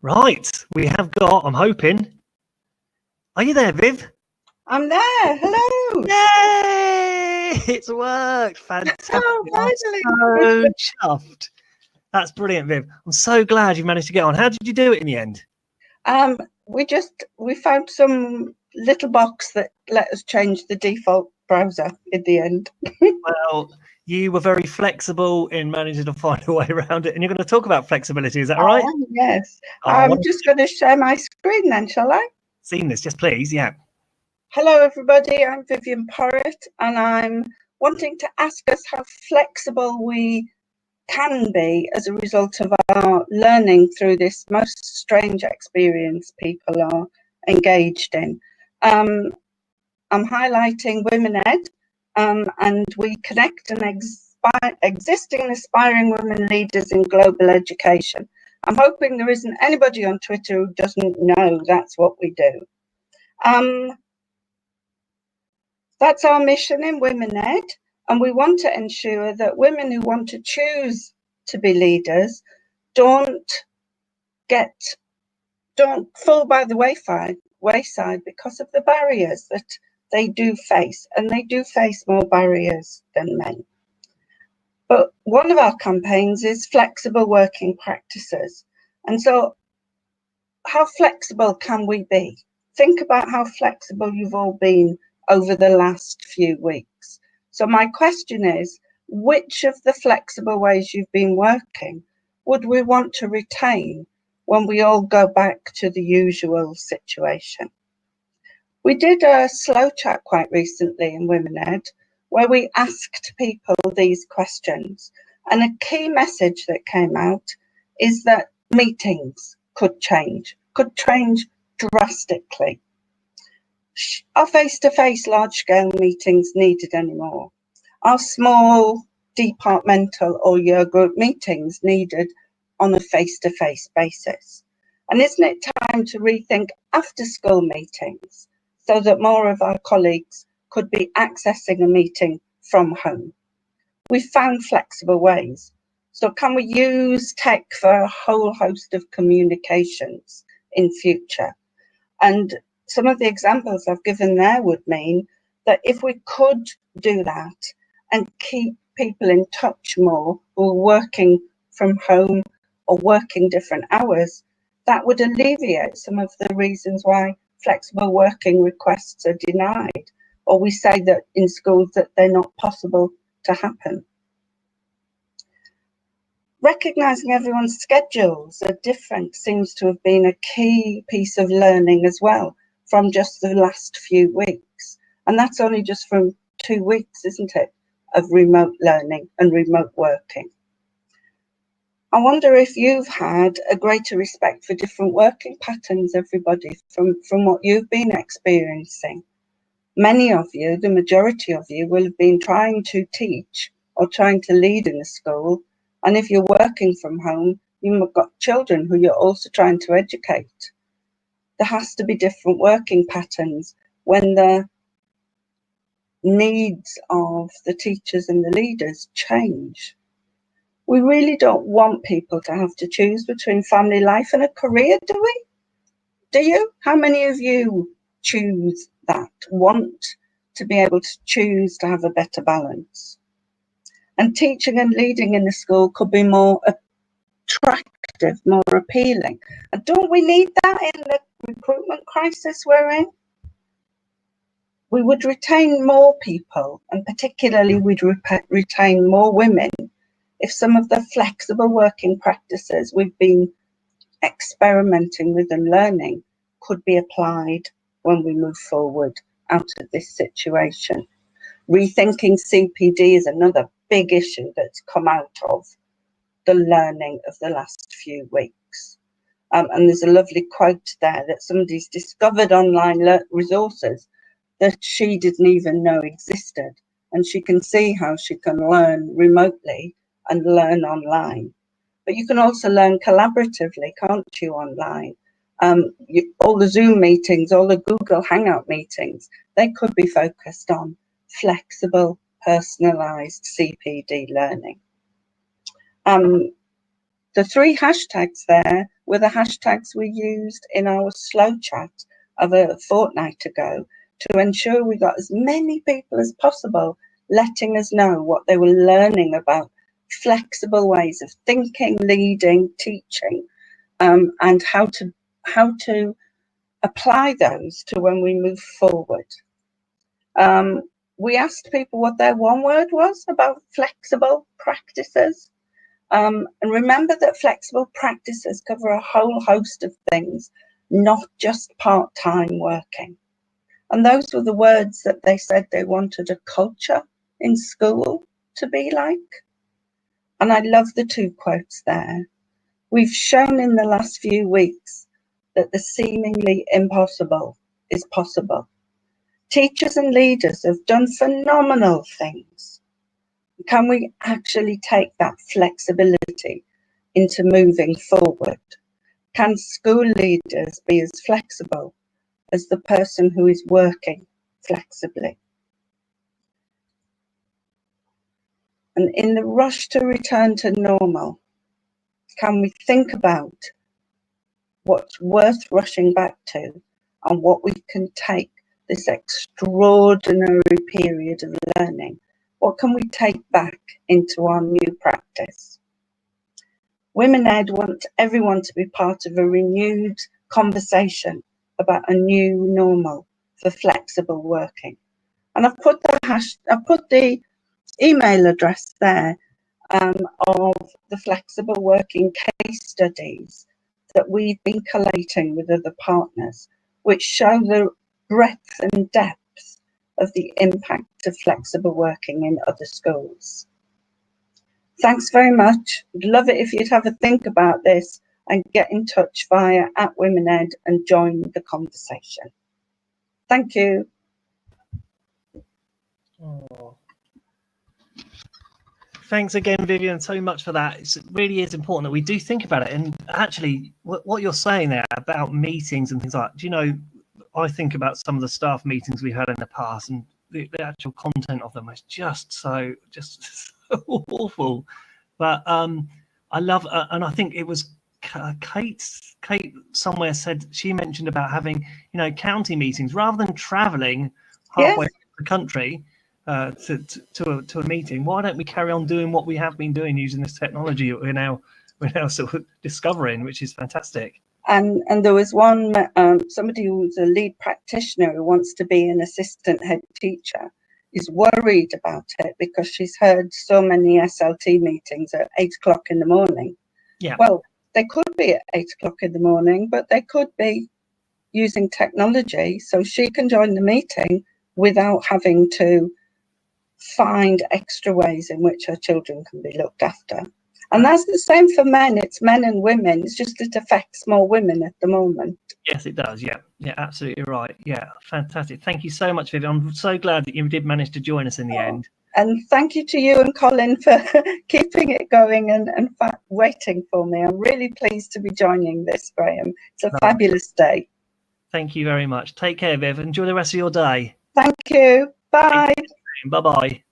Right, we have got, I'm hoping. Are you there, Viv? I'm there. Hello. Yay! It's worked. Fantastic. Oh, finally. I'm so chuffed. That's brilliant, Viv. I'm so glad you managed to get on. How did you do it in the end? We found some little box that let us change the default browser in the end. Well, you were very flexible in managing to find a way around it, and you're going to talk about flexibility. Is that all right? Yes. I'm just going to share my screen then, shall I? Seen this, yes, please. Yeah. Hello, everybody. I'm Vivienne Porritt, and I'm wanting to ask us how flexible we can be as a result of our learning through this most strange experience people are engaged in. I'm highlighting Women Ed, and we connect existing and aspiring women leaders in global education. I'm hoping there isn't anybody on Twitter who doesn't know that's what we do. That's our mission in Women Ed, and we want to ensure that women who want to choose to be leaders don't fall by the wayside because of the barriers that they do face, and they do face more barriers than men. But one of our campaigns is flexible working practices. And so how flexible can we be? Think about how flexible you've all been over the last few weeks. So my question is, which of the flexible ways you've been working would we want to retain when we all go back to the usual situation? We did a slow chat quite recently in Women Ed, where we asked people these questions. And a key message that came out is that meetings could change drastically. Are face-to-face large-scale meetings needed anymore? Are small departmental or year group meetings needed on a face-to-face basis? And isn't it time to rethink after-school meetings so that more of our colleagues could be accessing a meeting from home? We found flexible ways. So can we use tech for a whole host of communications in future? And some of the examples I've given there would mean that if we could do that and keep people in touch more who are working from home or working different hours, that would alleviate some of the reasons why flexible working requests are denied, or we say that in schools that they're not possible to happen. Recognising everyone's schedules are different seems to have been a key piece of learning as well from just the last few weeks. And that's only just from 2 weeks, isn't it, of remote learning and remote working. I wonder if you've had a greater respect for different working patterns, everybody, from what you've been experiencing. Many of you, the majority of you, will have been trying to teach or trying to lead in a school. And if you're working from home, you've got children who you're also trying to educate. There has to be different working patterns when the needs of the teachers and the leaders change. We really don't want people to have to choose between family life and a career, do we? Do you? How many of you choose that, want to be able to choose to have a better balance? And teaching and leading in the school could be more attractive, more appealing. And don't we need that in the recruitment crisis we're in? We would retain more people, and particularly we'd retain more women if some of the flexible working practices we've been experimenting with and learning could be applied when we move forward out of this situation. Rethinking CPD is another big issue that's come out of the learning of the last few weeks. And there's a lovely quote there that somebody's discovered online resources that she didn't even know existed. And she can see how she can learn remotely and learn online. But you can also learn collaboratively, can't you, online? All the Zoom meetings, all the Google Hangout meetings, they could be focused on flexible, personalised CPD learning. The 3 hashtags there were the hashtags we used in our slow chat of a fortnight ago to ensure we got as many people as possible letting us know what they were learning about flexible ways of thinking, leading, teaching, and how to apply those to when we move forward. We asked people what their one word was about flexible practices. And remember that flexible practices cover a whole host of things, not just part-time working. And those were the words that they said they wanted a culture in school to be like. And I love the two quotes there. We've shown in the last few weeks that the seemingly impossible is possible. Teachers and leaders have done phenomenal things. Can we actually take that flexibility into moving forward? Can school leaders be as flexible as the person who is working flexibly? And in the rush to return to normal, can we think about what's worth rushing back to and what we can take this extraordinary period of learning? What can we take back into our new practice? Women Ed want everyone to be part of a renewed conversation about a new normal for flexible working. And I've put the email address there of the flexible working case studies that we've been collating with other partners, which show the breadth and depth of the impact of flexible working in other schools. Thanks very much. I'd love it if you'd have a think about this and get in touch via @WomenEd and join the conversation. Thank you. Oh. Thanks again, Vivienne, so much for that. It really is important that we do think about it. And actually, what you're saying there about meetings and things like that, do you know, I think about some of the staff meetings we had in the past, and the actual content of them is just so awful. But I love, and I think it was Kate somewhere said, she mentioned about having, county meetings rather than traveling halfway across the country to a meeting. Why don't we carry on doing what we have been doing using this technology that we're now sort of discovering, which is fantastic. And there was one, somebody who's a lead practitioner who wants to be an assistant head teacher is worried about it because she's heard so many SLT meetings at 8 o'clock in the morning. Yeah. Well, they could be at 8 o'clock in the morning, but they could be using technology so she can join the meeting without having to find extra ways in which her children can be looked after. And that's the same for men. It's men and women. It's just it affects more women at the moment. Yes, it does. Yeah, absolutely right. Yeah, fantastic. Thank you so much, Vivienne. I'm so glad that you did manage to join us in the end. And thank you to you and Colin for keeping it going and waiting for me. I'm really pleased to be joining this, Graham. It's a fabulous day. Thank you very much. Take care, Viv. Enjoy the rest of your day. Thank you. Bye. Bye-bye.